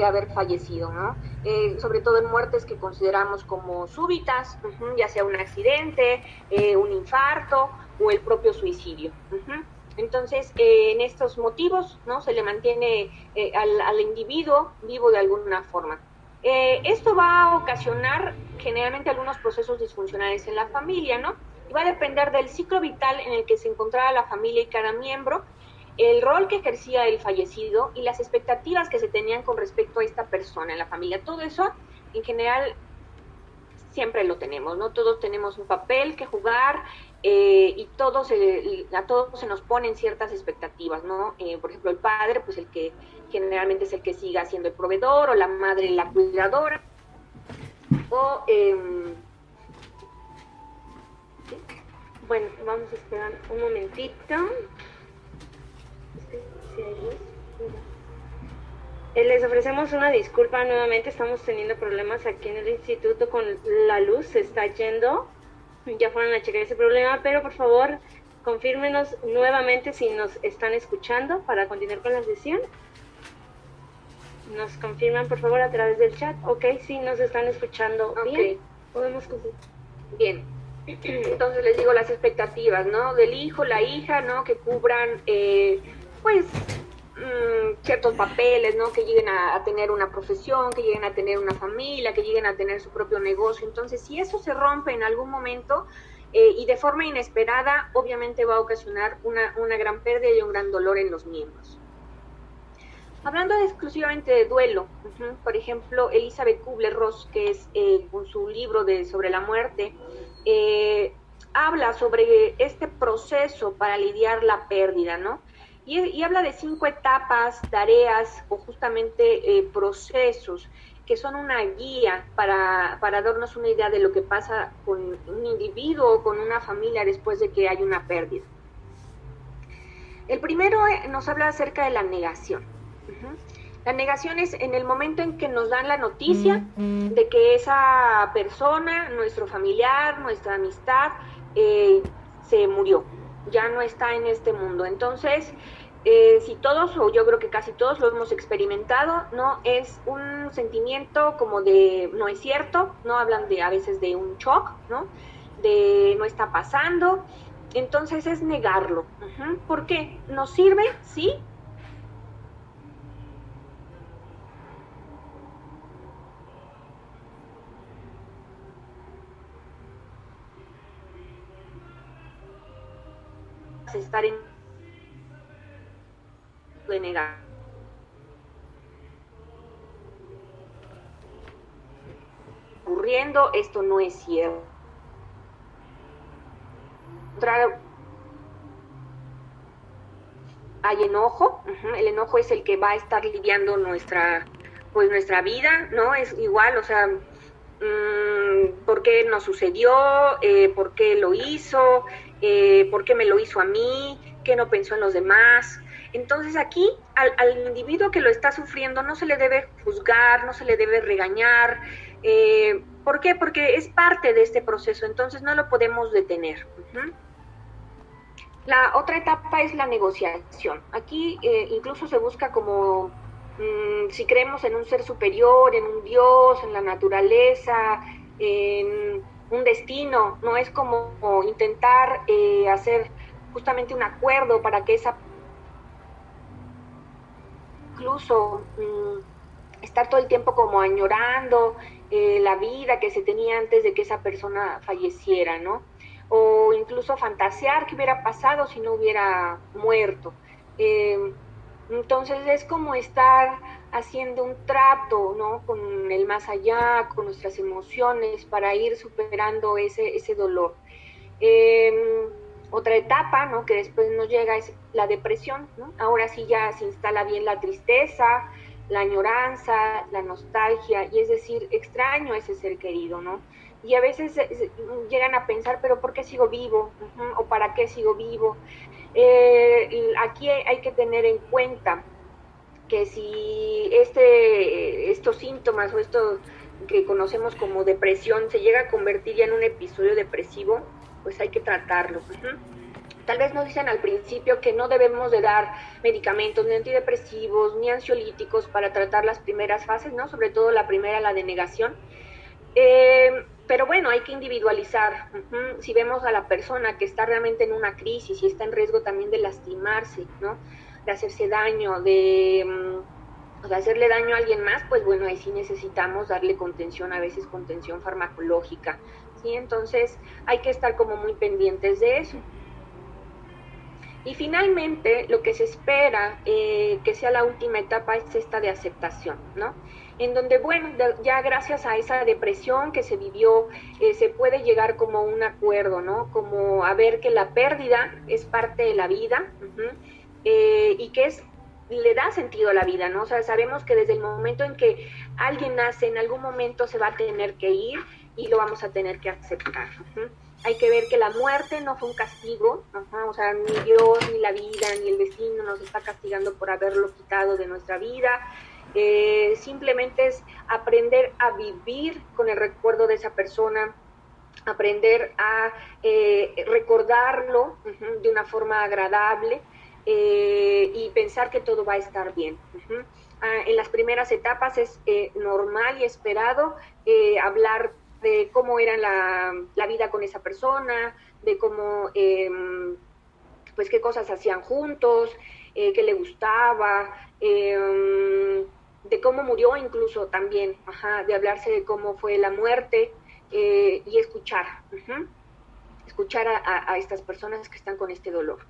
haber fallecido, ¿no? Sobre todo en muertes que consideramos como súbitas, ya sea un accidente, un infarto o el propio suicidio. Entonces, en estos motivos, ¿no? Se le mantiene al individuo vivo de alguna forma. Esto va a ocasionar generalmente algunos procesos disfuncionales en la familia, ¿no? Y va a depender del ciclo vital en el que se encontrara la familia y cada miembro, el rol que ejercía el fallecido y las expectativas que se tenían con respecto a esta persona en la familia. Todo eso, en general, siempre lo tenemos, ¿no? Todos tenemos un papel que jugar y a todos se nos ponen ciertas expectativas, ¿no? Por ejemplo, el padre, pues el que generalmente es el que siga siendo el proveedor, o la madre la cuidadora, o... ¿sí? Bueno, vamos a esperar un momentito. Les ofrecemos una disculpa nuevamente, estamos teniendo problemas aquí en el instituto con la luz, se está yendo, ya fueron a checar ese problema, pero por favor confírmenos nuevamente si nos están escuchando para continuar con la sesión. Nos confirman por favor a través del chat. Ok, sí, nos están escuchando. Okay. Bien, podemos continuar. Bien. Entonces les digo las expectativas, ¿no? Del hijo, la hija, ¿no? Que cubran, pues, ciertos papeles, ¿no? Que lleguen a tener una profesión, que lleguen a tener una familia, que lleguen a tener su propio negocio. Entonces, si eso se rompe en algún momento y de forma inesperada, obviamente va a ocasionar una gran pérdida y un gran dolor en los miembros. Hablando exclusivamente de duelo, por ejemplo, Elizabeth Kubler-Ross, que es con su libro sobre la muerte, habla sobre este proceso para lidiar la pérdida, ¿no? Y habla de 5 etapas, tareas o justamente procesos que son una guía para darnos una idea de lo que pasa con un individuo o con una familia después de que hay una pérdida. El primero nos habla acerca de la negación. La negación es en el momento en que nos dan la noticia de que esa persona, nuestro familiar, nuestra amistad, se murió, ya no está en este mundo. Entonces, si todos, o yo creo que casi todos lo hemos experimentado, ¿no? Es un sentimiento como de no es cierto, ¿no? Hablan a veces de un shock, ¿no? De no está pasando. Entonces es negarlo. ¿Por qué? ¿Nos sirve? Sí. Estar en de negar. Ocurriendo, esto no es cierto. Hay enojo, el enojo es el que va a estar lidiando nuestra vida, ¿no? Es igual, o sea, ¿por qué nos sucedió? ¿Por qué lo hizo? ¿Por qué me lo hizo a mí? ¿Qué no pensó en los demás? Entonces aquí al individuo que lo está sufriendo no se le debe juzgar, no se le debe regañar. ¿Por qué? Porque es parte de este proceso, entonces no lo podemos detener. La otra etapa es la negociación. Aquí incluso se busca como si creemos en un ser superior, en un Dios, en la naturaleza, en un destino, no es como intentar hacer justamente un acuerdo para que esa incluso estar todo el tiempo como añorando la vida que se tenía antes de que esa persona falleciera, ¿no? O incluso fantasear qué hubiera pasado si no hubiera muerto. Entonces es como estar haciendo un trato, ¿no? Con el más allá, con nuestras emociones, para ir superando ese dolor. Otra etapa, ¿no? Que después nos llega es la depresión, ¿no? Ahora sí ya se instala bien la tristeza, la añoranza, la nostalgia, y es decir, extraño a ese ser querido, ¿no? Y a veces llegan a pensar, pero ¿por qué sigo vivo? ¿O para qué sigo vivo? Aquí hay que tener en cuenta que si estos síntomas o esto que conocemos como depresión se llega a convertir ya en un episodio depresivo, pues hay que tratarlo. Tal vez nos dicen al principio que no debemos de dar medicamentos, ni antidepresivos, ni ansiolíticos para tratar las primeras fases, ¿no? Sobre todo la primera, la de negación. Pero bueno, hay que individualizar. Si vemos a la persona que está realmente en una crisis y está en riesgo también de lastimarse, ¿no? De hacerse daño, de hacerle daño a alguien más, pues bueno, ahí sí necesitamos darle contención, a veces contención farmacológica, ¿sí? Entonces hay que estar como muy pendientes de eso. Y finalmente, lo que se espera que sea la última etapa es esta de aceptación, ¿no? En donde, bueno, ya gracias a esa depresión que se vivió, se puede llegar como a un acuerdo, ¿no? Como a ver que la pérdida es parte de la vida, y que le da sentido a la vida, ¿no? O sea, sabemos que desde el momento en que alguien nace, en algún momento se va a tener que ir y lo vamos a tener que aceptar. Hay que ver que la muerte no fue un castigo, o sea, ni Dios, ni la vida, ni el destino nos está castigando por haberlo quitado de nuestra vida. Simplemente es aprender a vivir con el recuerdo de esa persona, aprender a recordarlo de una forma agradable, y pensar que todo va a estar bien. En las primeras etapas es normal y esperado hablar de cómo era la vida con esa persona, de cómo, pues qué cosas hacían juntos, qué le gustaba, de cómo murió incluso también, de hablarse de cómo fue la muerte, y escuchar, escuchar a estas personas que están con este dolor.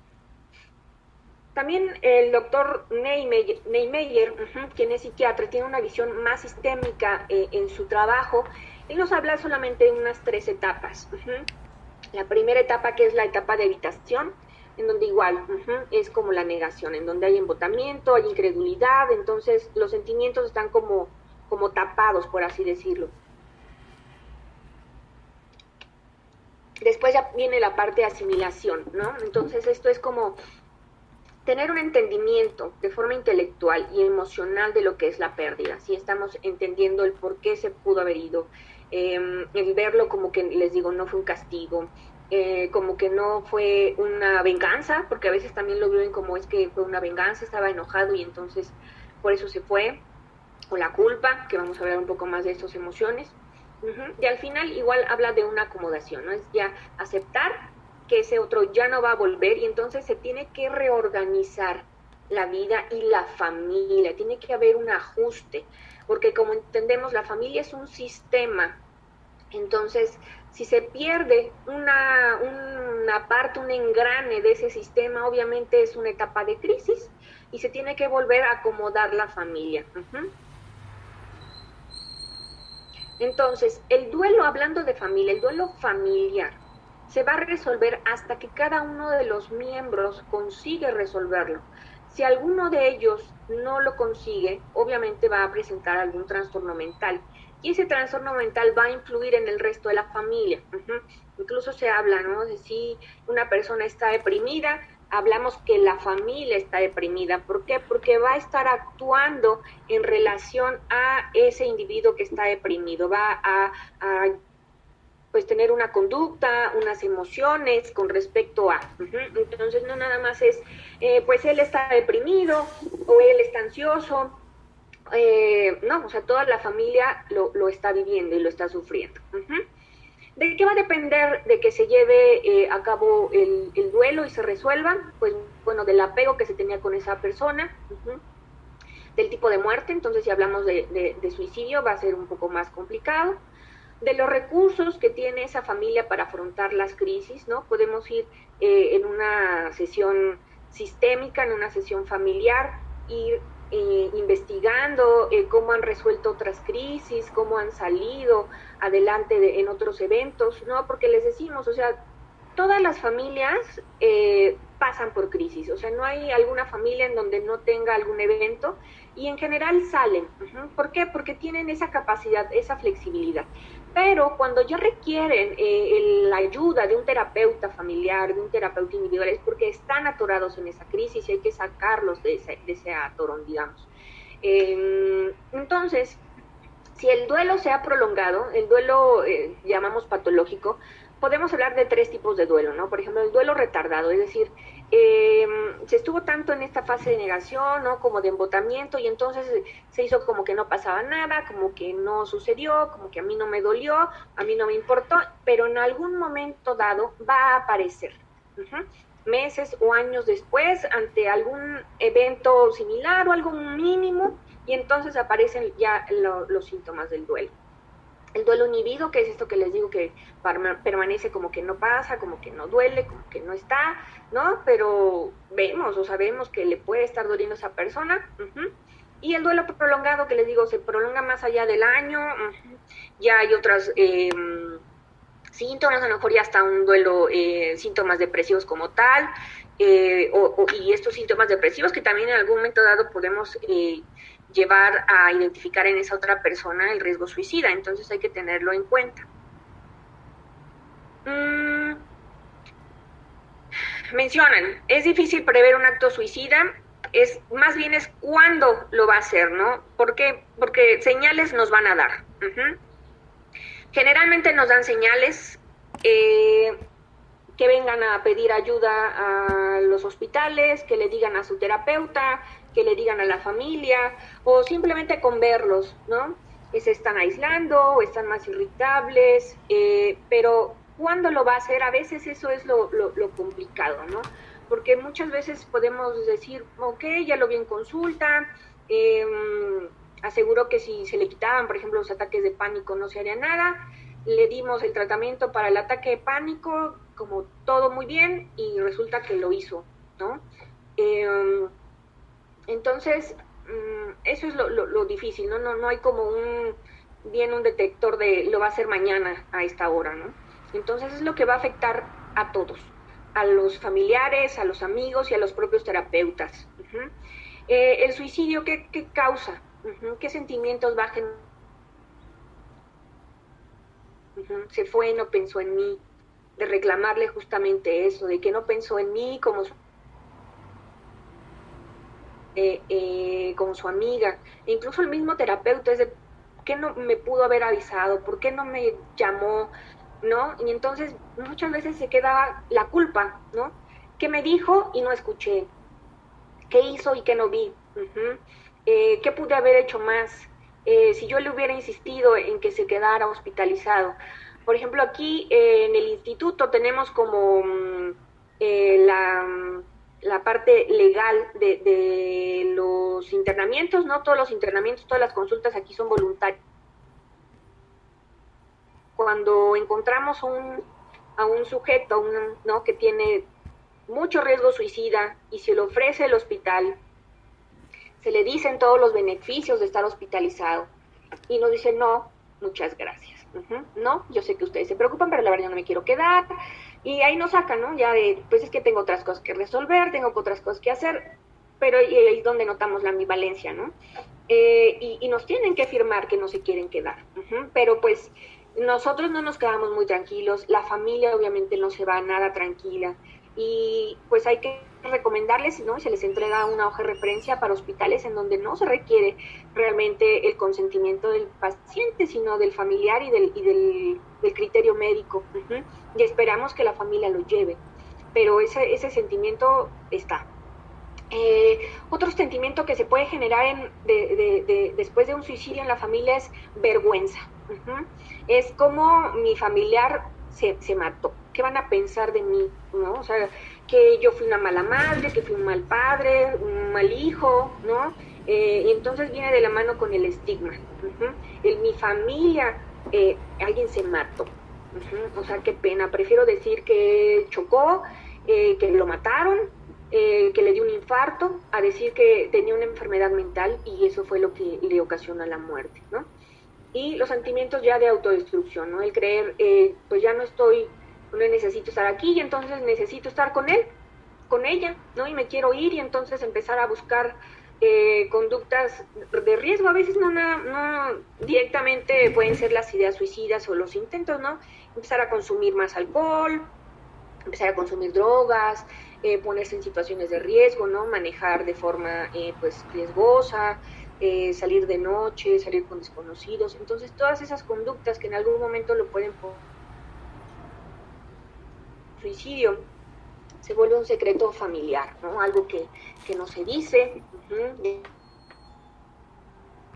También el doctor Neymeyer, quien es psiquiatra, tiene una visión más sistémica en su trabajo. Él nos habla solamente de unas 3 etapas. La primera etapa, que es la etapa de evitación, en donde igual es como la negación, en donde hay embotamiento, hay incredulidad, entonces los sentimientos están como tapados, por así decirlo. Después ya viene la parte de asimilación, ¿no? Entonces esto es como tener un entendimiento de forma intelectual y emocional de lo que es la pérdida, si estamos entendiendo el por qué se pudo haber ido, el verlo como que, les digo, no fue un castigo, como que no fue una venganza, porque a veces también lo ven como es que fue una venganza, estaba enojado y entonces por eso se fue, o la culpa, que vamos a hablar un poco más de estas emociones, y al final igual habla de una acomodación, ¿no? Es ya aceptar que ese otro ya no va a volver y entonces se tiene que reorganizar la vida y la familia, tiene que haber un ajuste, porque como entendemos, la familia es un sistema, entonces si se pierde una parte, un engrane de ese sistema, obviamente es una etapa de crisis y se tiene que volver a acomodar la familia. Entonces, el duelo, hablando de familia, el duelo familiar, se va a resolver hasta que cada uno de los miembros consigue resolverlo. Si alguno de ellos no lo consigue, obviamente va a presentar algún trastorno mental. Y ese trastorno mental va a influir en el resto de la familia. Incluso se habla, ¿no?, de si una persona está deprimida, hablamos que la familia está deprimida. ¿Por qué? Porque va a estar actuando en relación a ese individuo que está deprimido. Va a pues tener una conducta, unas emociones con respecto a. Entonces no nada más es, pues él está deprimido o él está ansioso. No, o sea, toda la familia lo está viviendo y lo está sufriendo. ¿De qué va a depender de que se lleve a cabo el duelo y se resuelva? Pues bueno, del apego que se tenía con esa persona, del tipo de muerte. Entonces si hablamos de suicidio va a ser un poco más complicado. De los recursos que tiene esa familia para afrontar las crisis, ¿no? Podemos ir en una sesión sistémica, en una sesión familiar, ir investigando cómo han resuelto otras crisis, cómo han salido adelante en otros eventos, ¿no? Porque les decimos, o sea, todas las familias pasan por crisis, o sea, no hay alguna familia en donde no tenga algún evento y en general salen. ¿Por qué? Porque tienen esa capacidad, esa flexibilidad. Pero cuando ya requieren la ayuda de un terapeuta familiar, de un terapeuta individual, es porque están atorados en esa crisis y hay que sacarlos de ese atorón, digamos. Entonces, si el duelo se ha prolongado, el duelo llamamos patológico, podemos hablar de 3 tipos de duelo, ¿no? Por ejemplo, el duelo retardado, es decir, se estuvo tanto en esta fase de negación, ¿no? Como de embotamiento, y entonces se hizo como que no pasaba nada, como que no sucedió, como que a mí no me dolió, a mí no me importó, pero en algún momento dado va a aparecer. Meses o años después, ante algún evento similar o algo mínimo, y entonces aparecen ya los síntomas del duelo. El duelo inhibido, que es esto que les digo que permanece como que no pasa, como que no duele, como que no está, ¿no? Pero vemos o sabemos que le puede estar doliendo a esa persona. Y el duelo prolongado, que les digo, se prolonga más allá del año. Ya hay otras síntomas, a lo mejor ya está un duelo, síntomas depresivos como tal, y estos síntomas depresivos que también en algún momento dado podemos llevar a identificar en esa otra persona el riesgo suicida, entonces hay que tenerlo en cuenta. Mencionan, es difícil prever un acto suicida, más bien es cuándo lo va a hacer, ¿no? ¿Por qué? Porque señales nos van a dar. Generalmente nos dan señales, que vengan a pedir ayuda a los hospitales, que le digan a su terapeuta, que le digan a la familia, o simplemente con verlos, ¿no? Se están aislando, o están más irritables, pero ¿cuándo lo va a hacer? A veces eso es lo complicado, ¿no? Porque muchas veces podemos decir, ok, ya lo vi en consulta, aseguró que si se le quitaban, por ejemplo, los ataques de pánico no se haría nada, le dimos el tratamiento para el ataque de pánico, como todo muy bien, y resulta que lo hizo, ¿no? Entonces, eso es lo difícil, ¿no? No hay como un detector de lo va a hacer mañana a esta hora, ¿no? Entonces es lo que va a afectar a todos, a los familiares, a los amigos y a los propios terapeutas. El suicidio, ¿qué causa? ¿Qué sentimientos va a generar? Se fue, no pensó en mí, de reclamarle justamente eso, de que no pensó en mí como su amiga, e incluso el mismo terapeuta es de, ¿por qué no me pudo haber avisado? ¿Por qué no me llamó? ¿No? Y entonces muchas veces se queda la culpa, ¿no? ¿Qué me dijo y no escuché? ¿Qué hizo y qué no vi? ¿Qué pude haber hecho más? Si yo le hubiera insistido en que se quedara hospitalizado. Por ejemplo, aquí en el instituto tenemos como la parte legal de los internamientos, ¿no? Todos los internamientos, todas las consultas aquí son voluntarias. Cuando encontramos a un sujeto, ¿no? que tiene mucho riesgo suicida y se le ofrece el hospital, se le dicen todos los beneficios de estar hospitalizado y nos dicen no, muchas gracias. No, yo sé que ustedes se preocupan, pero la verdad yo no me quiero quedar, y ahí nos sacan, ¿no? Ya de, pues es que tengo otras cosas que resolver, tengo otras cosas que hacer, pero ahí es donde notamos la ambivalencia, ¿no? Y nos tienen que afirmar que no se quieren quedar, pero pues nosotros no nos quedamos muy tranquilos, la familia obviamente no se va nada tranquila, y pues hay que recomendarles, ¿no? Se les entrega una hoja de referencia para hospitales en donde no se requiere realmente el consentimiento del paciente, sino del familiar y del criterio médico. Y esperamos que la familia lo lleve, pero ese sentimiento está. Otro sentimiento que se puede generar después de un suicidio en la familia es vergüenza. Es como mi familiar se mató, ¿qué van a pensar de mí? ¿No? O sea, que yo fui una mala madre, que fui un mal padre, un mal hijo, ¿no? Y entonces viene de la mano con el estigma. En mi familia alguien se mató. O sea, qué pena, prefiero decir que chocó, que lo mataron, que le dio un infarto, a decir que tenía una enfermedad mental y eso fue lo que le ocasiona la muerte, ¿no? Y los sentimientos ya de autodestrucción, ¿no? El creer, pues ya no necesito estar aquí y entonces necesito estar con él, con ella, ¿no? Y me quiero ir y entonces empezar a buscar conductas de riesgo. A veces no directamente pueden ser las ideas suicidas o los intentos, ¿no? Empezar a consumir más alcohol, empezar a consumir drogas, ponerse en situaciones de riesgo, ¿no? Manejar de forma pues riesgosa, salir de noche, salir con desconocidos. Entonces todas esas conductas que en algún momento lo pueden suicidio se vuelve un secreto familiar, ¿no? Algo que no se dice,